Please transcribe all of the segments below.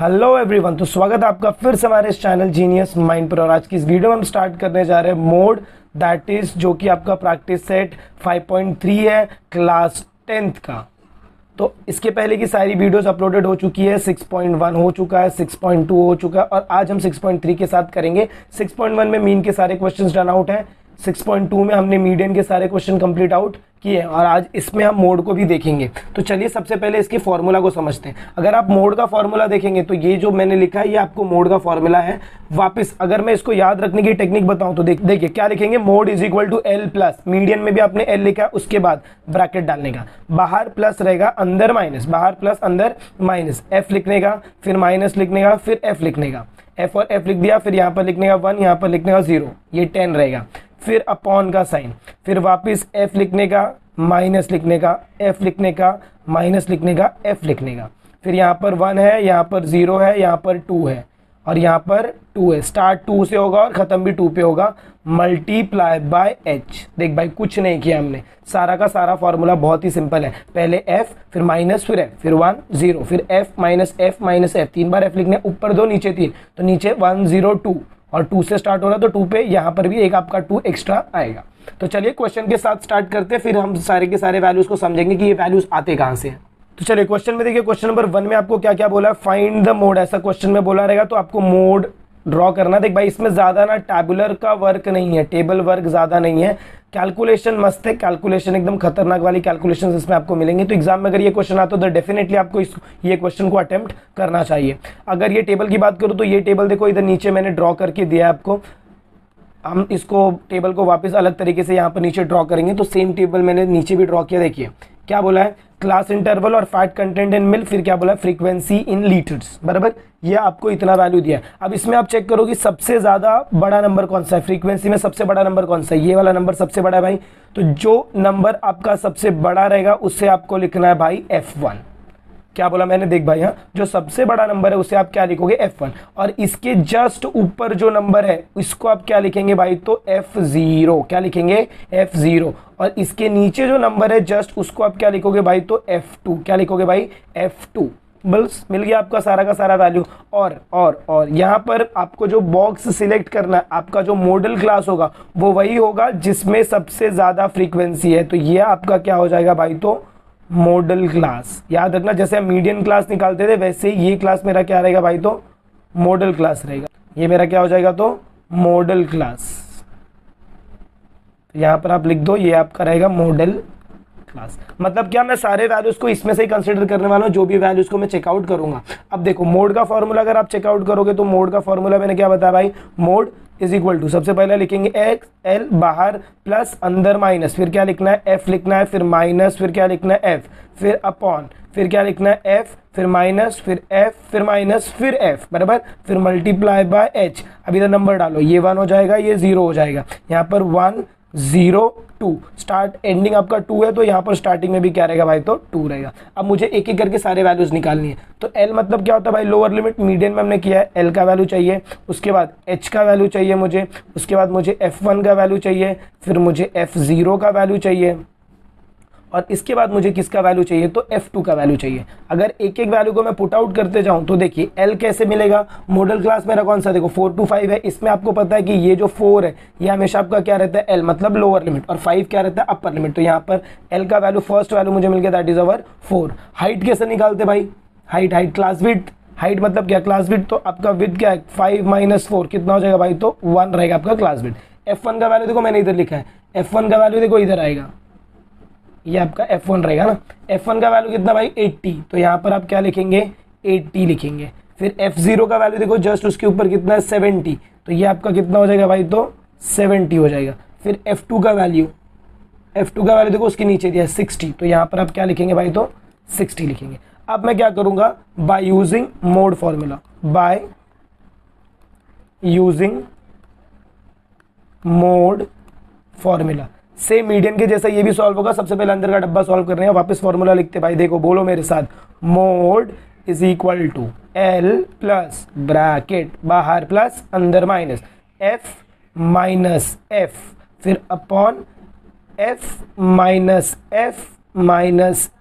Hello everyone, तो स्वागत है आपका फिर से हमारे इस चैनल जीनियस माइंड पर। और आज की इस वीडियो में हम स्टार्ट करने जा रहे हैं मोड, दैट इज जो कि आपका प्रैक्टिस सेट 5.3 है क्लास 10th का। तो इसके पहले की सारी वीडियोस अपलोडेड हो चुकी है। 6.1 हो चुका है, 6.2 हो चुका है और आज हम 6.3 के साथ करेंगे। 6.1 में मीन के सारे क्वेश्चंस डन आउट हैं, 6.2 में हमने मीडियन के सारे क्वेश्चन कंप्लीट आउट किए हैं और आज इसमें हम मोड को भी देखेंगे। तो चलिए सबसे पहले इसके फॉर्मूला को समझते हैं। अगर आप मोड का फॉर्मूला देखेंगे तो ये जो मैंने लिखा है ये आपको मोड का फॉर्मूला है। वापस अगर मैं इसको याद रखने की टेक्निक बताऊं तो देखिए क्या लिखेंगे, mode is equal to L plus, median में भी आपने एल लिखा है, उसके बाद ब्रैकेट डालने का, बाहर प्लस रहेगा अंदर माइनस, बाहर प्लस अंदर माइनस, एफ लिखने का, फिर माइनस लिखने का, फिर एफ लिखने का, एफ और एफ लिख दिया, फिर यहाँ पर लिखने का 1, यहाँ पर लिखने का 0, ये 10 रहेगा, फिर अपॉन का साइन, फिर वापस एफ लिखने का, माइनस लिखने का, एफ लिखने का, माइनस लिखने का, एफ लिखने का, फिर यहाँ पर 1 है, यहाँ पर 0 है, यहाँ पर 2 है और यहाँ पर 2 है। स्टार्ट 2 से होगा और ख़त्म भी 2 पे होगा, मल्टीप्लाई बाय एच। देख भाई कुछ नहीं किया हमने, सारा का सारा फॉर्मूला बहुत ही सिंपल है। पहले एफ, फिर माइनस, फिर एफ, फिर 1 0, फिर F minus F minus F, 3 बार एफ लिखने, ऊपर 2 नीचे 3, तो नीचे 1 0 2 और 2 से स्टार्ट हो रहा है तो 2 पे यहाँ पर भी एक आपका 2 एक्स्ट्रा आएगा। तो चलिए क्वेश्चन के साथ स्टार्ट करते हैं, फिर हम सारे के सारे वैल्यूज को समझेंगे कि ये वैल्यूज आते कहाँ से हैं। तो चलिए क्वेश्चन में देखिए, क्वेश्चन नंबर 1 में आपको क्या क्या बोला है, फाइंड द मोड, ऐसा क्वेश्चन में बोला रहेगा तो आपको मोड ड्रॉ करना। देख भाई इसमें ज़्यादा ना टैबुलर का वर्क नहीं है, टेबल वर्क ज़्यादा नहीं है, कैलकुलेशन मस्त है, कैलकुलेशन एकदम खतरनाक वाली कैलकुलेशन इसमें आपको मिलेंगी। तो एग्जाम में अगर ये क्वेश्चन आता तो डेफिनेटली आपको ये क्वेश्चन को अटेम्प्ट करना चाहिए। अगर ये टेबल की बात करूँ तो ये टेबल देखो इधर नीचे मैंने ड्रॉ करके दिया है आपको। हम इसको टेबल को वापस अलग तरीके से यहाँ पर नीचे ड्रॉ करेंगे तो सेम टेबल मैंने नीचे भी ड्रॉ किया। देखिए क्या बोला है, क्लास इंटरवल और फैट कंटेंट इन मिल्क, फिर क्या बोला है, फ्रीक्वेंसी इन लीटर्स, बराबर। ये आपको इतना वैल्यू दिया है। अब इसमें आप चेक करो कि सबसे ज़्यादा बड़ा नंबर कौन सा है, फ्रीक्वेंसी में सबसे बड़ा नंबर कौन सा है, ये वाला नंबर सबसे बड़ा है भाई। तो जो नंबर आपका सबसे बड़ा रहेगा उससे आपको लिखना है भाई F1। क्या बोला मैंने, देख भाई, यहाँ जो सबसे बड़ा नंबर है उसे आप क्या लिखोगे, F1, और इसके जस्ट ऊपर जो नंबर है इसको आप क्या लिखेंगे भाई, तो F0। क्या लिखेंगे, F0। और इसके नीचे जो नंबर है जस्ट उसको आप क्या लिखोगे भाई, तो F2। क्या लिखोगे भाई, F2। बस मिल गया आपका सारा का सारा वैल्यू। और यहाँ पर आपको जो बॉक्स सिलेक्ट करना है, आपका जो मॉडल क्लास होगा वो वही होगा जिसमें सबसे ज़्यादा फ्रीक्वेंसी है। तो ये आपका क्या हो जाएगा भाई, तो मॉडल क्लास। याद रखना, जैसे हम मीडियन क्लास निकालते थे वैसे ही ये क्लास मेरा क्या रहेगा भाई, तो मॉडल क्लास रहेगा। ये मेरा क्या हो जाएगा, तो मॉडल क्लास। यहाँ पर आप लिख दो, ये आपका रहेगा मॉडल क्लास। मतलब क्या, मैं सारे वैल्यूज को इसमें से ही कंसीडर करने वाला हूँ, जो भी वैल्यूज को मैं चेकआउट करूंगा। अब देखो मोड का फॉर्मूला अगर आप चेकआउट करोगे तो मोड का फॉर्मूला मैंने क्या बताया भाई, मोड इज इक्वल टू, सबसे पहले लिखेंगे एक्स एल, बाहर प्लस अंदर माइनस, फिर क्या लिखना है, एफ लिखना है, फिर माइनस, फिर क्या लिखना है, एफ, फिर अपॉन, फिर क्या लिखना है, एफ, फिर माइनस, फिर एफ, फिर माइनस, फिर एफ, बराबर, फिर मल्टीप्लाई बाय एच। अब इधर नंबर डालो, ये 1 हो जाएगा, ये 0 हो जाएगा, यहाँ पर 1 0 2, स्टार्ट एंडिंग आपका 2 है तो यहाँ पर स्टार्टिंग में भी क्या रहेगा भाई, तो 2 रहेगा। अब मुझे एक एक करके सारे वैल्यूज निकालनी है। तो L मतलब क्या होता है भाई, लोअर लिमिट, मीडियन में हमने किया है, L का वैल्यू चाहिए, उसके बाद H का वैल्यू चाहिए मुझे, उसके बाद मुझे F1 का वैल्यू चाहिए, फिर मुझे F0 का वैल्यू चाहिए और इसके बाद मुझे किसका वैल्यू चाहिए, तो F2 का वैल्यू चाहिए। अगर एक एक वैल्यू को मैं पुट आउट करते जाऊं तो देखिए L कैसे मिलेगा, मॉडल क्लास मेरा कौन सा, देखो 4 to 5 है, इसमें आपको पता है कि ये जो 4 है ये हमेशा आपका क्या रहता है, L मतलब लोअर लिमिट, और 5 क्या रहता है, अपर लिमिट। तो यहाँ पर L का वैल्यू, फर्स्ट वैल्यू मुझे मिल गया, दैट इज अवर 4। हाइट कैसे निकालते भाई, हाइट क्लास विड्थ, हाइट मतलब क्या, क्लास विड्थ, तो आपका विड्थ क्या है, 5 - 4 कितना हो जाएगा भाई, तो 1 रहेगा आपका क्लास विड्थ। F1 का वैल्यू देखो मैंने इधर लिखा है, F1 का वैल्यू देखो इधर आएगा, ये आपका F1 रहेगा ना। F1 का वैल्यू कितना भाई, 80, तो यहाँ पर आप क्या लिखेंगे, 80 लिखेंगे। फिर F0 का वैल्यू देखो जस्ट उसके ऊपर कितना है, 70, तो ये आपका कितना हो जाएगा भाई, तो 70 हो जाएगा। फिर F2 का वैल्यू देखो उसके नीचे दिया है 60, तो यहाँ पर आप क्या लिखेंगे भाई, तो 60 लिखेंगे। अब मैं क्या करूँगा, by using mode formula, by using mode formula, same median के जैसा ये भी सॉल्व होगा। सबसे पहले अंदर का डब्बा सॉल्व कर रहे हैं, वापस फॉर्मूला लिखते भाई, देखो बोलो मेरे साथ, mode is equal to L plus bracket बाहर प्लस अंदर माइनस, एफ माइनस एफ, फिर अपॉन एफ माइनस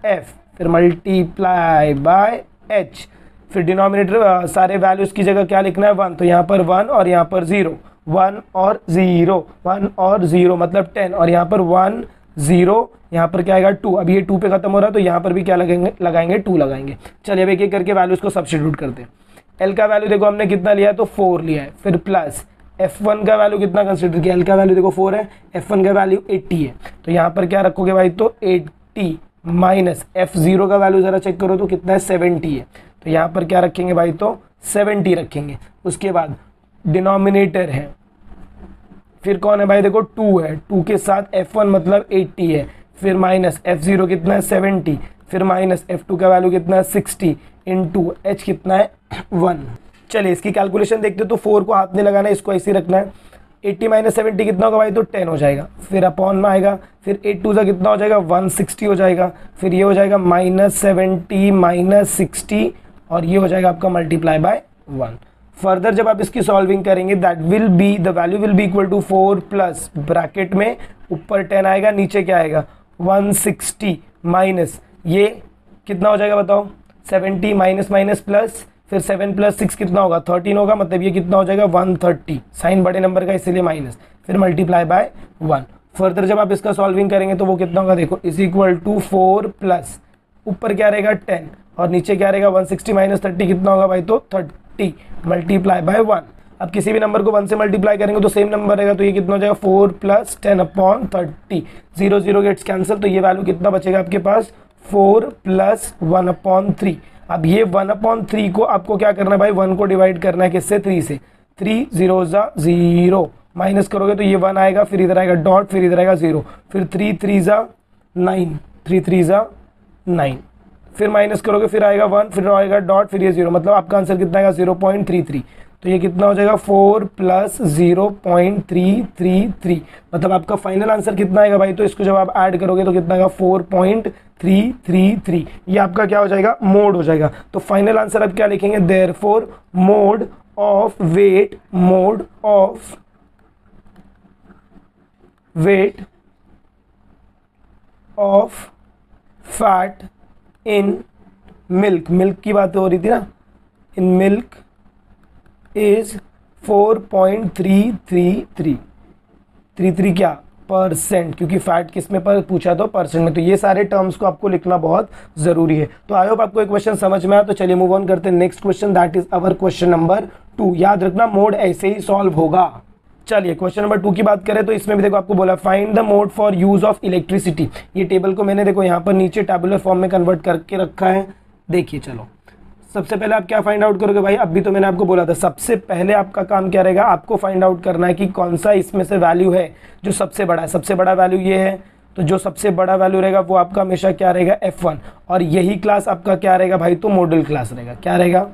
एफ, फिर मल्टीप्लाई बाय एच, फिर डिनोमिनेटर सारे वैल्यूज़ की जगह क्या लिखना है 1, तो यहाँ पर 1 और यहाँ पर 0, 1 और 0, 1 और 0 मतलब 10, और यहाँ पर 1 0, यहाँ पर क्या आएगा 2। अब ये 2 पे खत्म हो रहा है तो यहाँ पर भी क्या लगाएंगे 2 लगाएंगे। चलिए अब एक एक करके वैल्यूज़ को सब्स्टिट्यूट करते हैं। एल का वैल्यू देखो हमने कितना लिया है, तो 4 लिया है। फिर प्लस F1 का वैल्यू कितना कंसिडर किया, एल का वैल्यू देखो 4 है, F1 का वैल्यू 80 है, तो यहाँ पर क्या रखोगे भाई, तो 80 माइनस F0 का वैल्यू ज़रा चेक करो तो कितना है 70 है, तो यहाँ पर क्या रखेंगे भाई, तो 70 रखेंगे। उसके बाद डिनोमिनेटर है, फिर कौन है भाई, देखो 2 है, 2 के साथ F1 मतलब 80 है, फिर माइनस F0 कितना है 70, फिर माइनस F2 का वैल्यू कितना है 60 इंटू H कितना है 1। चलिए इसकी कैलकुलेशन देखते हो, तो 4 को हाथ में लगाना है, इसको ऐसे ही रखना है। 80 माइनस 70 कितना होगा भाई, तो 10 हो जाएगा, फिर अपॉन में आएगा, फिर 8 2 सा कितना हो जाएगा 160 हो जाएगा, फिर ये हो जाएगा माइनस 70 माइनस 60 और ये हो जाएगा आपका मल्टीप्लाई बाय 1। फर्दर जब आप इसकी सॉल्विंग करेंगे that will be the value will be equal to 4 plus bracket में ऊपर 10 आएगा, नीचे क्या आएगा 160 माइनस ये कितना हो जाएगा बताओ 70 माइनस माइनस प्लस, फिर 7 प्लस 6 कितना होगा 13 होगा, मतलब ये कितना हो जाएगा 130, साइन बड़े नंबर का इसीलिए माइनस, फिर मल्टीप्लाई बाय 1। फर्दर जब आप इसका सॉल्विंग करेंगे तो वो कितना होगा देखो इज इक्वल टू 4 प्लस ऊपर क्या रहेगा 10 और नीचे क्या रहेगा 160 माइनस 30 कितना होगा भाई, तो 30 मल्टीप्लाई बाय 1। अब किसी भी नंबर को 1 से मल्टीप्लाई करेंगे तो सेम नंबर रहेगा, तो ये कितना हो जाएगा 4 प्लस 10 अपॉन 30, 0 0 गेट्स कैंसिल, तो ये वैल्यू कितना बचेगा आपके पास 4 प्लस 1 अपॉन 3। अब ये 1 अपॉन 3 को आपको क्या करना है भाई, 1 को डिवाइड करना है किससे 3 से, 3 0 ज़ा 0 माइनस करोगे तो ये 1 आएगा, फिर इधर आएगा डॉट, फिर इधर आएगा 0, फिर 3 3 ज़ा 9, 3 3 ज़ा 9, फिर माइनस करोगे फिर आएगा 1, फिर आएगा डॉट, फिर ये 0, मतलब आपका आंसर कितना आएगा 0.33। तो ये कितना हो जाएगा 4 प्लस 0.333, मतलब आपका फाइनल आंसर कितना आएगा भाई, तो इसको जब आप ऐड करोगे तो कितना आएगा 4.333। ये आपका क्या हो जाएगा मोड हो जाएगा। तो फाइनल आंसर आप क्या लिखेंगे, therefore mode of weight, mode of weight of fat in milk, milk की बात हो रही थी ना, इन मिल्क इज 4.333 क्या परसेंट, क्योंकि फैट किस में पर पूछा तो परसेंट में, तो ये सारे टर्म्स को आपको लिखना बहुत जरूरी है। तो आई होप आपको एक क्वेश्चन समझ में आया। तो चलिए मूव ऑन करते हैं next question, that is our question number 2। याद रखना मोड ऐसे ही सॉल्व होगा। चलिए क्वेश्चन नंबर 2 की बात करें तो इसमें भी देखो आपको बोला find the mode for use of electricity. ये टेबल को मैंने देखो यहाँ पर नीचे टैबुलर फॉर्म में कन्वर्ट करके रखा है। देखिए चलो सबसे पहले आप क्या फाइंड आउट करोगे भाई, अभी तो मैंने आपको बोला था सबसे पहले आपका काम क्या रहेगा, आपको फाइंड आउट करना है कि कौन सा इसमें से वैल्यू है जो सबसे बड़ा है। सबसे बड़ा वैल्यू ये है, तो जो सबसे बड़ा वैल्यू रहेगा वो आपका हमेशा क्या रहेगा F1, और यही क्लास आपका क्या रहेगा भाई, तो मॉडल क्लास रहेगा। क्या रहेगा,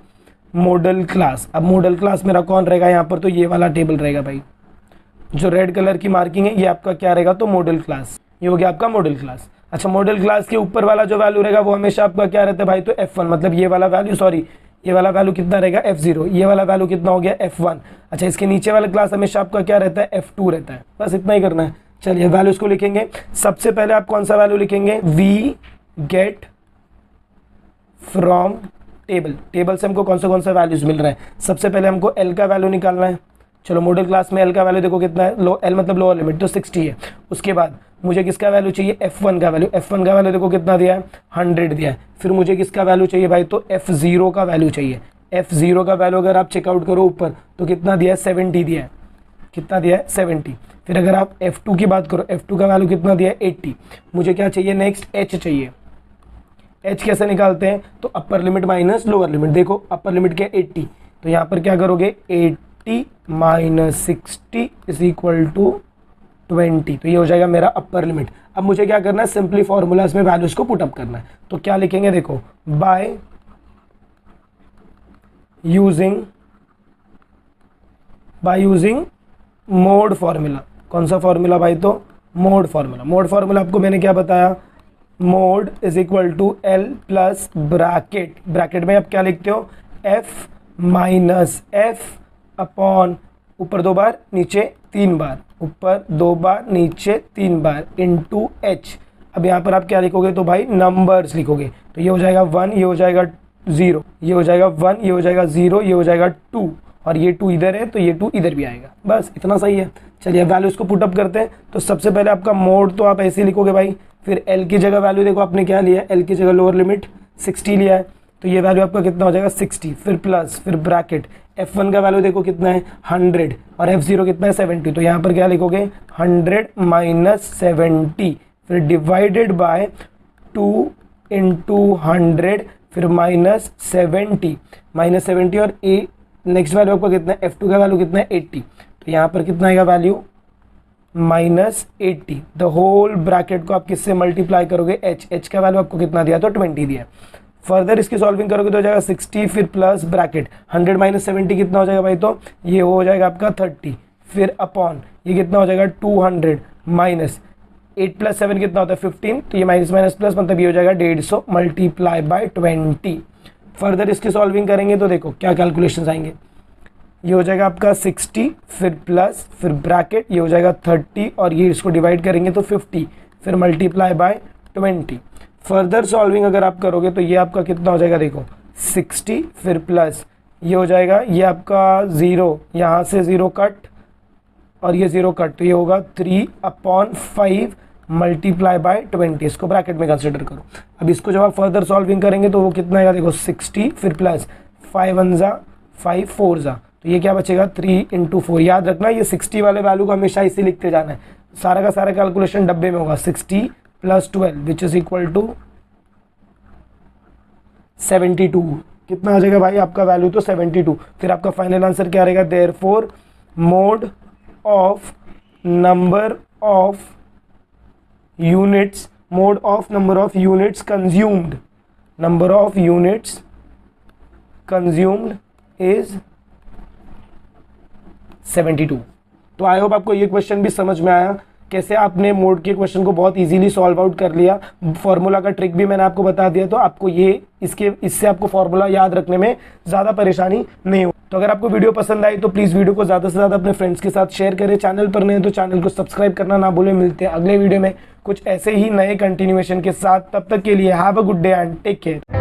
मॉडल क्लास। अब मॉडल क्लास मेरा कौन रहेगा यहाँ पर, तो ये वाला टेबल रहेगा भाई, जो रेड कलर की मार्किंग है ये आपका क्या रहेगा, तो मॉडल क्लास। ये हो गया आपका मॉडल क्लास। अच्छा मॉडल क्लास के ऊपर वाला जो वैल्यू रहेगा वो हमेशा आपका क्या रहता है भाई, तो F1, मतलब ये वाला वैल्यू, सॉरी ये वाला वैल्यू कितना रहेगा F0, ये वाला वैल्यू कितना हो गया F1। अच्छा इसके नीचे वाला क्लास हमेशा आपका क्या रहता है, F2 रहता है। बस इतना ही करना है। चलिए वैल्यूज को लिखेंगे। सबसे पहले आप कौन सा वैल्यू लिखेंगे, we get from table. Table से हमको कौन सा वैल्यूज मिल रहा है। सबसे पहले हमको L का वैल्यू निकालना है। चलो मॉडल क्लास में L का वैल्यू देखो कितना है, लो L मतलब लोअर लिमिट, तो 60 है। उसके बाद मुझे किसका वैल्यू चाहिए, F1 का वैल्यू। F1 का वैल्यू देखो कितना दिया है, 100 दिया है। फिर मुझे किसका वैल्यू चाहिए भाई, तो F0 का वैल्यू चाहिए। F0 का वैल्यू अगर आप चेकआउट करो ऊपर तो कितना दिया है, 70 दिया है। कितना दिया है, 70। फिर अगर आप F2 की बात करो, F2 का वैल्यू कितना दिया है, 80। मुझे क्या चाहिए नेक्स्ट, H चाहिए। H कैसे निकालते हैं, तो upper limit minus lower limit. देखो अपर लिमिट क्या 80, तो यहाँ पर क्या करोगे 80 माइनस 60 इज इक्वल टू 20, तो ये हो जाएगा मेरा अपर लिमिट। अब मुझे क्या करना है, सिंपली फॉर्मूलाज में वैल्यूज को पुटअप करना है। तो क्या लिखेंगे, देखो बाय यूजिंग मोड फॉर्मूला। कौन सा फॉर्मूला भाई, तो मोड फॉर्मूला। मोड फॉर्मूला आपको मैंने क्या बताया, mode is equal to L plus bracket. Bracket में आप क्या लिखते हो, F माइनस F अपॉन ऊपर 2 बार नीचे 3 बार, ऊपर 2 बार नीचे 3 बार इंटू H। अब यहाँ पर आप क्या लिखोगे, तो भाई नंबर्स लिखोगे। तो ये हो जाएगा 1, ये हो जाएगा 0, ये हो जाएगा 1, ये हो जाएगा 0, ये हो जाएगा 2 और ये 2 इधर है तो ये 2 इधर भी आएगा। बस इतना सही है। चलिए वैल्यूज को पुटअप करते हैं। तो सबसे पहले आपका मोड तो आप ऐसे ही लिखोगे भाई, फिर एल की जगह वैल्यू देखो आपने क्या लिया है, एल की जगह लोअर लिमिट 60 लिया है, तो ये वैल्यू आपका कितना हो जाएगा 60, फिर प्लस, फिर ब्रैकेट, F1 का वैल्यू देखो कितना है 100 और F0 कितना है 70, तो यहाँ पर क्या लिखोगे 100 माइनस 70, फिर डिवाइडेड बाय 2 इंटू 100, फिर माइनस 70 और ए नेक्स्ट वैल्यू आपका कितना है F2 का वैल्यू कितना है 80, तो यहाँ पर कितना आएगा वैल्यू -80। द होल ब्रैकेट को आप किससे मल्टीप्लाई करोगे, h का वैल्यू आपको कितना दिया तो 20 दिया। फर्दर इसकी सॉल्विंग करोगे तो हो जाएगा 60, फिर प्लस ब्रैकेट 100 माइनस 70 कितना हो जाएगा भाई, तो ये हो जाएगा आपका 30, फिर अपॉन ये कितना हो जाएगा 200 माइनस 8 प्लस 7 कितना होता है 15, तो ये माइनस माइनस प्लस मतलब ये हो जाएगा 150 मल्टीप्लाई बाय 20। फर्दर इसकी सॉल्विंग करेंगे तो देखो क्या कैलकुलेशन आएंगे, ये हो जाएगा आपका 60, फिर प्लस, फिर ब्रैकेट, ये हो जाएगा 30 और ये इसको डिवाइड करेंगे तो 50, फिर मल्टीप्लाई बाय 20। फर्दर सॉल्विंग अगर आप करोगे तो ये आपका कितना हो जाएगा देखो 60, फिर प्लस ये हो जाएगा, ये आपका 0, यहाँ से 0 कट और ये 0 कट, तो ये होगा 3/5 मल्टीप्लाई बाय 20, इसको ब्रैकेट में कंसिडर करो। अब इसको जब आप फर्दर सॉल्विंग करेंगे तो वो कितना आएगा देखो 60, फिर प्लस 5 1 जा 5 4 जा, तो ये क्या बचेगा 3 इंटू 4। याद रखना ये 60 वाले वैल्यू को हमेशा इसे लिखते जाना है, सारा का सारा कैलकुलेशन डब्बे में होगा। 60 plus 12 which is equal to 72, कितना आ जाएगा भाई आपका वैल्यू तो 72। फिर आपका फाइनल आंसर क्या रहेगा, therefore mode of number of units, mode of number of units consumed, number of units consumed is 72। तो आई होप आपको ये क्वेश्चन भी समझ में आया, कैसे आपने मोड के क्वेश्चन को बहुत इजीली सॉल्व आउट कर लिया। फॉर्मूला का ट्रिक भी मैंने आपको बता दिया, तो आपको ये इससे आपको फॉर्मूला याद रखने में ज़्यादा परेशानी नहीं हो। तो अगर आपको वीडियो पसंद आई तो प्लीज़ वीडियो को ज़्यादा से ज़्यादा अपने फ्रेंड्स के साथ शेयर करें। चैनल पर नए तो चैनल को सब्सक्राइब करना ना भूलें। मिलते हैं अगले वीडियो में कुछ ऐसे ही नए कंटिन्यूएशन के साथ, तब तक के लिए have a good day and take care.